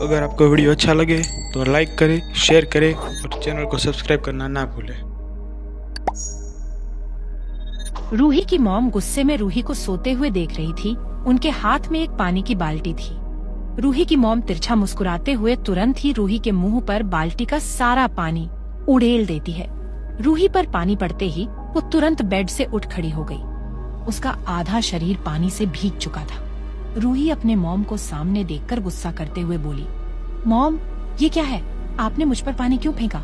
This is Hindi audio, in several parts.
अगर आपको वीडियो अच्छा लगे तो लाइक करें, शेयर करें और चैनल को सब्सक्राइब करना ना भूलें। रूही की मॉम गुस्से में रूही को सोते हुए देख रही थी। उनके हाथ में एक पानी की बाल्टी थी। रूही की मॉम तिरछा मुस्कुराते हुए तुरंत ही रूही के मुंह पर बाल्टी का सारा पानी उड़ेल देती है। रूही पर पानी पड़ते ही वो तुरंत बेड से उठ खड़ी हो गई। उसका आधा शरीर पानी से भीग चुका था। रूही अपने मॉम को सामने देखकर गुस्सा करते हुए बोली, मॉम, ये क्या है? आपने मुझ पर पानी क्यों फेंका?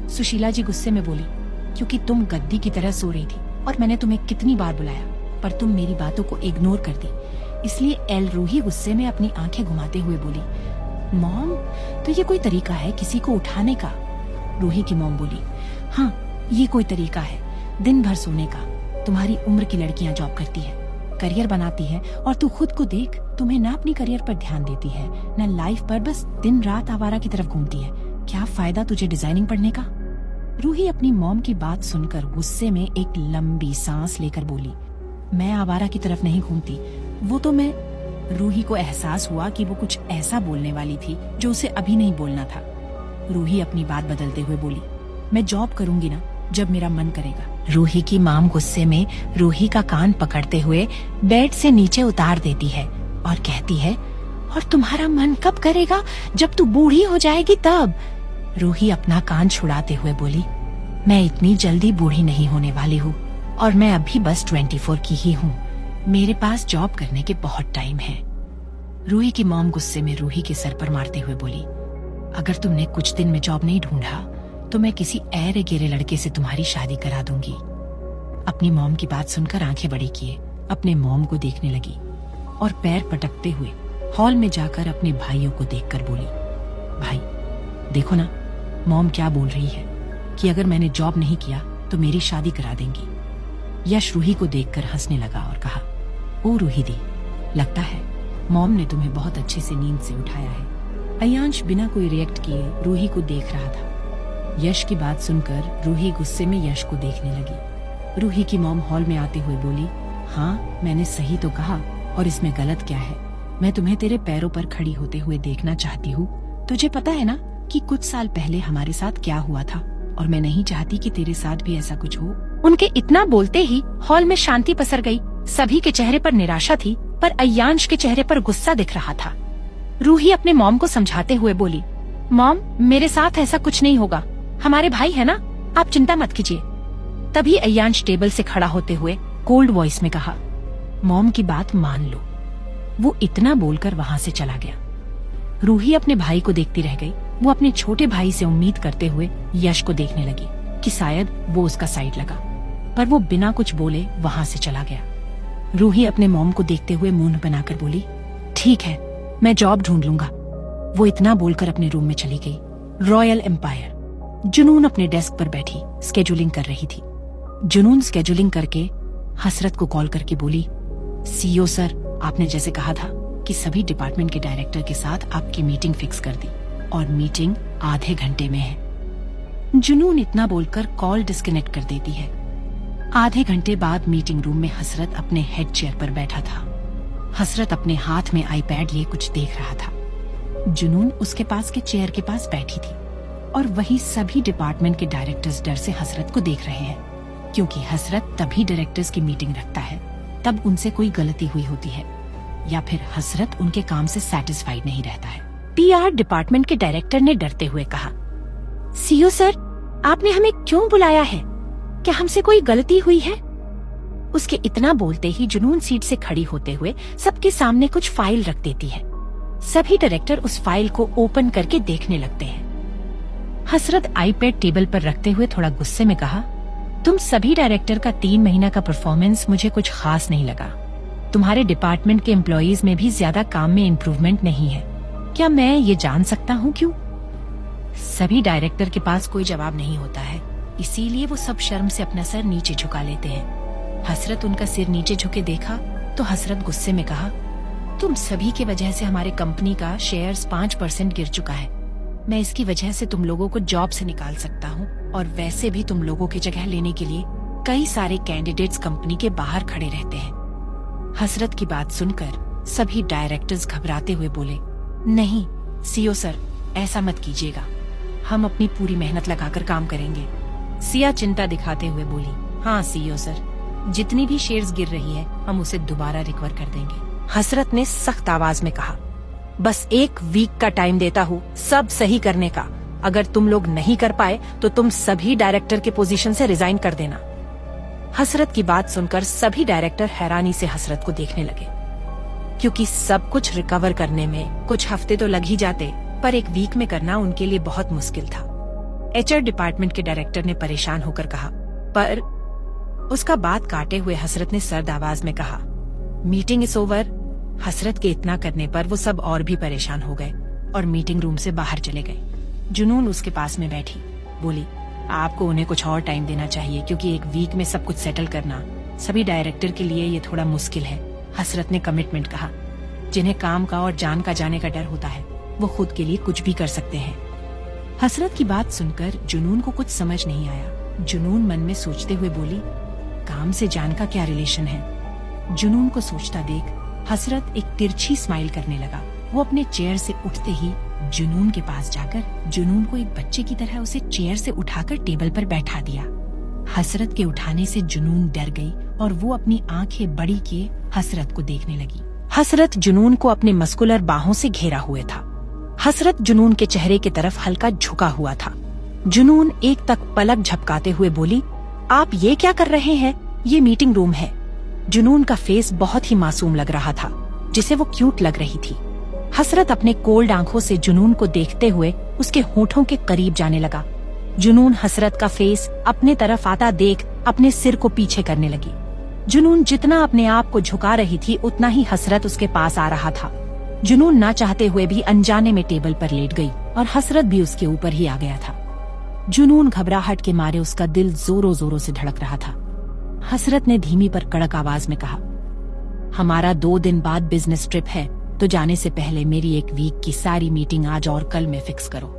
सुशीला जी गुस्से में बोली, क्योंकि तुम गद्दी की तरह सो रही थी और मैंने तुम्हें कितनी बार बुलाया पर तुम मेरी बातों को इग्नोर कर दी, इसलिए एल रूही गुस्से में अपनी आंखें घुमाते हुए बोली, मॉम, तो ये कोई तरीका है किसी को उठाने का? रूही की मॉम बोली, हाँ, ये कोई तरीका है दिन भर सोने का। तुम्हारी उम्र की लड़कियां जॉब करती है, करियर बनाती है और तू खुद को देख, तुम्हें ना अपनी करियर पर ध्यान देती है ना लाइफ पर, बस दिन रात आवारा की तरफ घूमती है। क्या फायदा तुझे डिजाइनिंग पढ़ने का? रूही अपनी मॉम की बात सुनकर गुस्से में एक लंबी सांस लेकर बोली, मैं आवारा की तरफ नहीं घूमती, वो तो मैं। रूही को एहसास हुआ कि वो कुछ ऐसा बोलने वाली थी जो उसे अभी नहीं बोलना था। रूही अपनी बात बदलते हुए बोली, मैं जॉब करूंगी ना जब मेरा मन करेगा। रूही की मॉम गुस्से में रूही का कान पकड़ते हुए बेड से नीचे उतार देती है और कहती है, और तुम्हारा मन कब करेगा? जब तू बूढ़ी हो जाएगी तब। रूही अपना कान छुड़ाते हुए बोली, मैं इतनी जल्दी बूढ़ी नहीं होने वाली हूँ और मैं अभी बस 24 की ही हूँ। मेरे पास जॉब करने के बहुत टाइम है। रूही की मॉम गुस्से में रूही के सर पर मारते हुए बोली, अगर तुमने कुछ दिन में जॉब नहीं ढूंढा तो मैं किसी ऐरे गेरे लड़के से तुम्हारी शादी करा दूंगी। अपनी मॉम की बात सुनकर आंखें बड़ी किए अपने मॉम को देखने लगी और पैर पटकते हुए हॉल में जाकर अपने भाइयों को देखकर बोली, भाई देखो ना, मॉम क्या बोल रही है कि अगर मैंने जॉब नहीं किया तो मेरी शादी करा देंगी। यश रूही को देखकर हंसने लगा और कहा, ओ रूही दी, लगता है मॉम ने तुम्हें बहुत अच्छे से नींद से उठाया है। अयांश बिना कोई रिएक्ट किए रूही को देख रहा था। यश की बात सुनकर रूही गुस्से में यश को देखने लगी। रूही की मॉम हॉल में आते हुए बोली, हाँ, मैंने सही तो कहा और इसमें गलत क्या है? मैं तुम्हें तेरे पैरों पर खड़ी होते हुए देखना चाहती हूँ। तुझे पता है ना कि कुछ साल पहले हमारे साथ क्या हुआ था और मैं नहीं चाहती कि तेरे साथ भी ऐसा कुछ हो। उनके इतना बोलते ही हॉल में शांति पसर गई। सभी के चेहरे पर निराशा थी पर अयांश के चेहरे पर गुस्सा दिख रहा था। रूही अपने मॉम को समझाते हुए बोली, मॉम, मेरे साथ ऐसा कुछ नहीं होगा, हमारे भाई है ना, आप चिंता मत कीजिए। तभी अयांश टेबल से खड़ा होते हुए कोल्ड वॉइस में कहा, मॉम की बात मान लो। वो इतना बोलकर वहाँ से चला गया। रूही अपने भाई को देखती रह गई। वो अपने छोटे भाई से उम्मीद करते हुए यश को देखने लगी कि शायद वो उसका साइड लगा, पर वो बिना कुछ बोले वहाँ से चला गया। रूही अपने मॉम को देखते हुए मुंह बनाकर बोली, ठीक है, मैं जॉब ढूंढ लूंगा। वो इतना बोलकर अपने रूम में चली गई। Royal empire. जुनून अपने डेस्क पर बैठी स्केड्यूलिंग कर रही थी। जुनून स्केड्यूलिंग करके हसरत को कॉल करके बोली, सीईओ सर, आपने जैसे कहा था कि सभी डिपार्टमेंट के डायरेक्टर के साथ आपकी मीटिंग फिक्स कर दी और मीटिंग आधे घंटे में है। जुनून इतना बोलकर कॉल डिस्कनेक्ट कर देती है। आधे घंटे बाद मीटिंग रूम में हसरत अपने हेड चेयर पर बैठा था। हसरत अपने हाथ में आईपैड लिए कुछ देख रहा था। जुनून उसके पास के चेयर के पास बैठी थी और वही सभी डिपार्टमेंट के डायरेक्टर्स डर से हसरत को देख रहे हैं, क्योंकि हसरत तभी डायरेक्टर्स की मीटिंग रखता है तब उनसे कोई गलती हुई होती है या फिर हसरत उनके काम से सैटिस्फाइड नहीं रहता है। पीआर डिपार्टमेंट के डायरेक्टर ने डरते हुए कहा, सीईओ सर, आपने हमें क्यों बुलाया है? क्या हमसे कोई गलती हुई है? उसके इतना बोलते ही जुनून सीट से खड़ी होते हुए सबके सामने कुछ फाइल रख देती है। सभी डायरेक्टर उस फाइल को ओपन करके देखने लगते हैं। हसरत आईपैड टेबल पर रखते हुए थोड़ा गुस्से में कहा, तुम सभी डायरेक्टर का 3 महीना का परफॉर्मेंस मुझे कुछ खास नहीं लगा। तुम्हारे डिपार्टमेंट के एम्प्लॉइज में भी ज्यादा काम में इम्प्रूवमेंट नहीं है। क्या मैं ये जान सकता हूँ क्यों? सभी डायरेक्टर के पास कोई जवाब नहीं होता है, इसीलिए वो सब शर्म से अपना सर नीचे झुका लेते हैं। हसरत उनका सिर नीचे झुके देखा तो हसरत गुस्से में कहा, तुम सभी के वजह से हमारे कंपनी का शेयर्स 5% गिर चुका है। मैं इसकी वजह से तुम लोगों को जॉब से निकाल सकता हूँ और वैसे भी तुम लोगों की जगह लेने के लिए कई सारे कैंडिडेट्स कंपनी के बाहर खड़े रहते हैं। हसरत की बात सुनकर सभी डायरेक्टर्स घबराते हुए बोले, नहीं सीईओ सर, ऐसा मत कीजिएगा, हम अपनी पूरी मेहनत लगाकर काम करेंगे। सिया चिंता दिखाते हुए बोली, हाँ सीईओ सर, जितनी भी शेयर्स गिर रही है हम उसे दोबारा रिकवर कर देंगे। हसरत ने सख्त आवाज में कहा, बस 1 वीक का टाइम देता हूँ सब सही करने का। अगर तुम लोग नहीं कर पाए तो तुम सभी डायरेक्टर के पोजीशन से रिजाइन कर देना। हसरत की बात सुनकर सभी डायरेक्टर हैरानी से हसरत को देखने लगे, क्योंकि सब कुछ रिकवर करने में कुछ हफ्ते तो लग ही जाते, पर 1 वीक में करना उनके लिए बहुत मुश्किल था। एचआर डिपार्टमेंट के डायरेक्टर ने परेशान होकर कहा, पर उसका बात काटे हुए हसरत ने सर्द आवाज में कहा, मीटिंग इज ओवर। हसरत के इतना करने पर वो सब और भी परेशान हो गए और मीटिंग रूम से बाहर चले गए। जुनून उसके पास में बैठी, बोली, आपको उन्हें कुछ और टाइम देना चाहिए, क्योंकि 1 वीक में सब कुछ सेटल करना सभी डायरेक्टर के लिए ये थोड़ा मुश्किल है। हसरत ने कमिटमेंट कहा, जिन्हें काम का और जान का जाने का डर होता है वो खुद के लिए कुछ भी कर सकते हैं। हसरत की बात सुनकर जुनून को कुछ समझ नहीं आया। जुनून मन में सोचते हुए बोली, काम से जान का क्या रिलेशन है। जुनून को सोचता देख हसरत एक तिरछी स्माइल करने लगा। वो अपने चेयर से उठते ही जुनून के पास जाकर जुनून को एक बच्चे की तरह उसे चेयर से उठाकर टेबल पर बैठा दिया। हसरत के उठाने से जुनून डर गई और वो अपनी आंखें बड़ी किए हसरत को देखने लगी। हसरत जुनून को अपने मस्कुलर बाहों से घेरा हुए था। हसरत जुनून के चेहरे की तरफ हल्का झुका हुआ था। जुनून एक तक पलक झपकाते हुए बोली, आप ये क्या कर रहे हैं, ये मीटिंग रूम है। जुनून का फेस बहुत ही मासूम लग रहा था, जिसे वो क्यूट लग रही थी। हसरत अपने कोल्ड आंखों से जुनून को देखते हुए उसके होठों के करीब जाने लगा। जुनून हसरत का फेस अपने तरफ आता देख अपने सिर को पीछे करने लगी। जुनून जितना अपने आप को झुका रही थी उतना ही हसरत उसके पास आ रहा था। जुनून ना चाहते हुए भी अनजाने में टेबल पर लेट गई और हसरत भी उसके ऊपर ही आ गया था। जुनून घबराहट के मारे उसका दिल जोरों जोरों से धड़क रहा था। हसरत ने धीमी पर कड़क आवाज में कहा, हमारा 2 दिन बाद बिजनेस ट्रिप है, तो जाने से पहले मेरी 1 वीक की सारी मीटिंग आज और कल में फिक्स करो।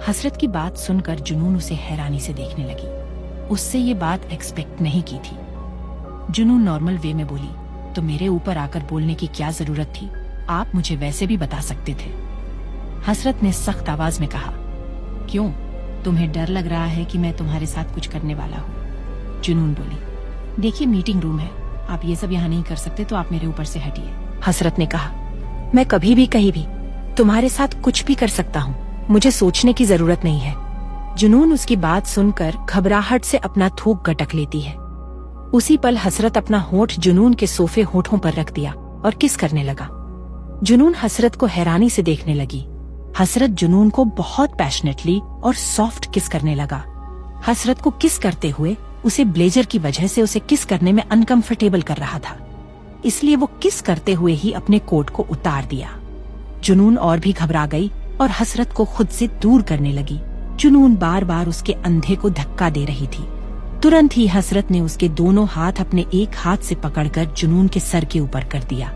हसरत की बात सुनकर जुनून उसे हैरानी से देखने लगी। उससे ये बात एक्सपेक्ट नहीं की थी। जुनून नॉर्मल वे में बोली, तो मेरे ऊपर आकर बोलने की क्या जरूरत थी, आप मुझे वैसे भी बता सकते थे। हसरत ने सख्त आवाज में कहा, क्यों, तुम्हें डर लग रहा है कि मैं तुम्हारे साथ कुछ करने वाला हूँ। जुनून बोली, देखिए मीटिंग रूम है, आप ये सब यहाँ नहीं कर सकते, तो आप मेरे ऊपर से हटिए। हसरत ने कहा, मैं कभी भी कहीं भी तुम्हारे साथ कुछ भी कर सकता हूँ, मुझे सोचने की जरूरत नहीं है। जुनून उसकी बात सुनकर घबराहट से अपना थूक गटक लेती है। उसी पल हसरत अपना होठ जुनून के सोफे होठों पर रख दिया और किस करने लगा। जुनून हसरत को हैरानी से देखने लगी। हसरत जुनून को बहुत पैशनेटली और सॉफ्ट किस करने लगा। हसरत को किस करते हुए उसे ब्लेजर की वजह से उसे किस करने में अनकंफर्टेबल कर रहा था, इसलिए वो किस करते हुए ही अपने कोट को उतार दिया। जुनून और भी घबरा गई और हसरत को खुद से दूर करने लगी। जुनून बार बार उसके अंधे को धक्का दे रही थी। तुरंत ही हसरत ने उसके दोनों हाथ अपने एक हाथ से पकड़कर जुनून के सर के ऊपर कर दिया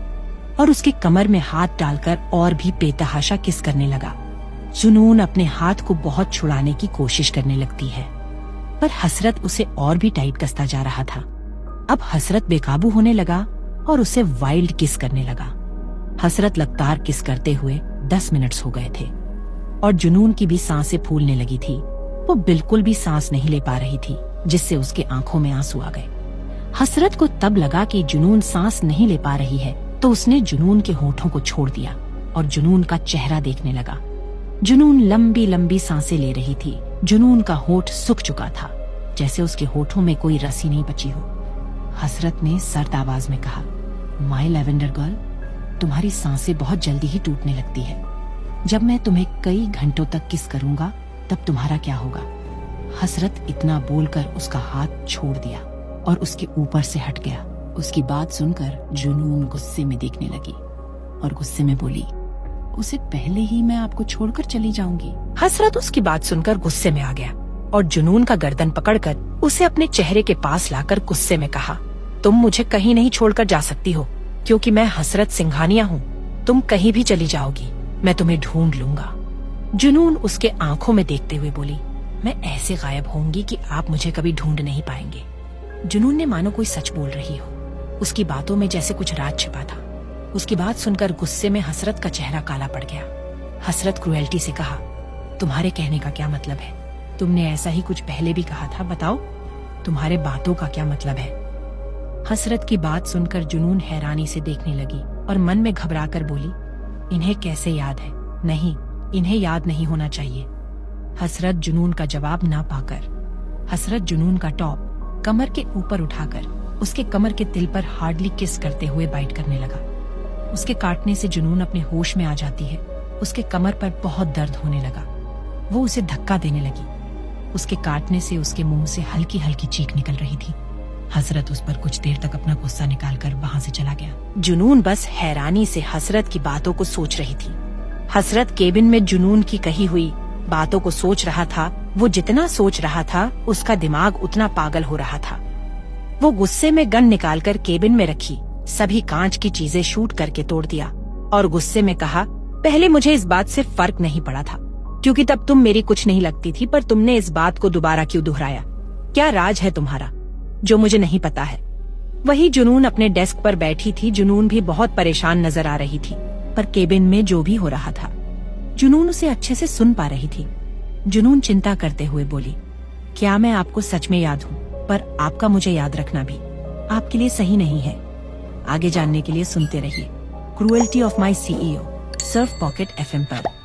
और उसके कमर में हाथ डालकर और भी बेतहाशा किस करने लगा। जुनून अपने हाथ को बहुत छुड़ाने की कोशिश करने लगती है, पर हसरत उसे और भी टाइट कसता जा रहा था। अब हसरत बेकाबू होने लगा और उसे वाइल्ड किस करने लगा। हसरत लगातार किस करते हुए 10 मिनट्स हो गए थे और जुनून की भी सांसें फूलने लगी थी। वो बिल्कुल भी सांस नहीं ले पा रही थी, जिससे उसके आंखों में आंसू आ गए। हसरत को तब लगा कि जुनून सांस नहीं ले पा रही है, तो उसने जुनून के होठों को छोड़ दिया और जुनून का चेहरा देखने लगा। जुनून लंबी लंबी सांसें ले रही थी। जुनून का होठ सूख चुका था, जैसे उसके होठों में कोई रसी नहीं बची हो। हसरत ने सर्द आवाज में कहा, माय लैवेंडर गर्ल, तुम्हारी सांसें बहुत जल्दी ही टूटने लगती है। जब मैं तुम्हें कई घंटों तक किस करूंगा तब तुम्हारा क्या होगा। हसरत इतना बोलकर उसका हाथ छोड़ दिया और उसके ऊपर से हट गया। उसकी बात सुनकर जुनून गुस्से में देखने लगी और गुस्से में बोली, उसे पहले ही मैं आपको छोड़कर चली जाऊंगी। हसरत उसकी बात सुनकर गुस्से में आ गया और जुनून का गर्दन पकड़कर उसे अपने चेहरे के पास लाकर गुस्से में कहा, तुम मुझे कहीं नहीं छोड़कर जा सकती हो, क्योंकि मैं हसरत सिंघानिया हूँ। तुम कहीं भी चली जाओगी, मैं तुम्हें ढूंढ लूंगा। जुनून उसके आंखों में देखते हुए बोली, मैं ऐसे गायब होंगी कि आप मुझे कभी ढूंढ नहीं पाएंगे। जुनून ने मानो कोई सच बोल रही हो। उसकी बातों में जैसे कुछ राज छिपा था। उसकी बात सुनकर गुस्से में हसरत का चेहरा काला पड़ गया। हसरत क्रुएल्टी से कहा, तुम्हारे कहने का क्या मतलब है? तुमने ऐसा ही कुछ पहले भी कहा था, बताओ तुम्हारे बातों का क्या मतलब है? हसरत की बात सुनकर जुनून हैरानी से देखने लगी और मन में घबराकर बोली, इन्हें कैसे याद है? नहीं, इन्हें याद नहीं होना चाहिए। हसरत जुनून का जवाब ना पाकर हसरत जुनून का टॉप कमर के ऊपर उठाकर उसके कमर के तिल पर हार्डली किस करते हुए बाइट करने लगा। उसके काटने से जुनून अपने होश में आ जाती है। उसके कमर पर बहुत दर्द होने लगा। वो उसे धक्का देने लगी। उसके काटने से उसके मुंह से हल्की हल्की चीख निकल रही थी। हसरत उस पर कुछ देर तक अपना गुस्सा निकालकर वहां से चला गया। जुनून बस हैरानी से हसरत की बातों को सोच रही थी। हसरत केबिन में जुनून की कही हुई बातों को सोच रहा था। वो जितना सोच रहा था उसका दिमाग उतना पागल हो रहा था। वो गुस्से में गन निकालकर केबिन में रखी सभी कांच की चीजें शूट करके तोड़ दिया और गुस्से में कहा, पहले मुझे इस बात से फर्क नहीं पड़ा था क्योंकि तब तुम मेरी कुछ नहीं लगती थी, पर तुमने इस बात को दोबारा क्यों दोहराया? क्या राज है तुम्हारा जो मुझे नहीं पता है? वही जुनून अपने डेस्क पर बैठी थी। जुनून भी बहुत परेशान नजर आ रही थी, पर केबिन में जो भी हो रहा था जुनून उसे अच्छे से सुन पा रही थी। जुनून चिंता करते हुए बोली, क्या मैं आपको सच में याद हूँ? पर आपका मुझे याद रखना भी आपके लिए सही नहीं है। आगे जानने के लिए सुनते रहिए cruelty of my CEO, Surf pocket FM पर।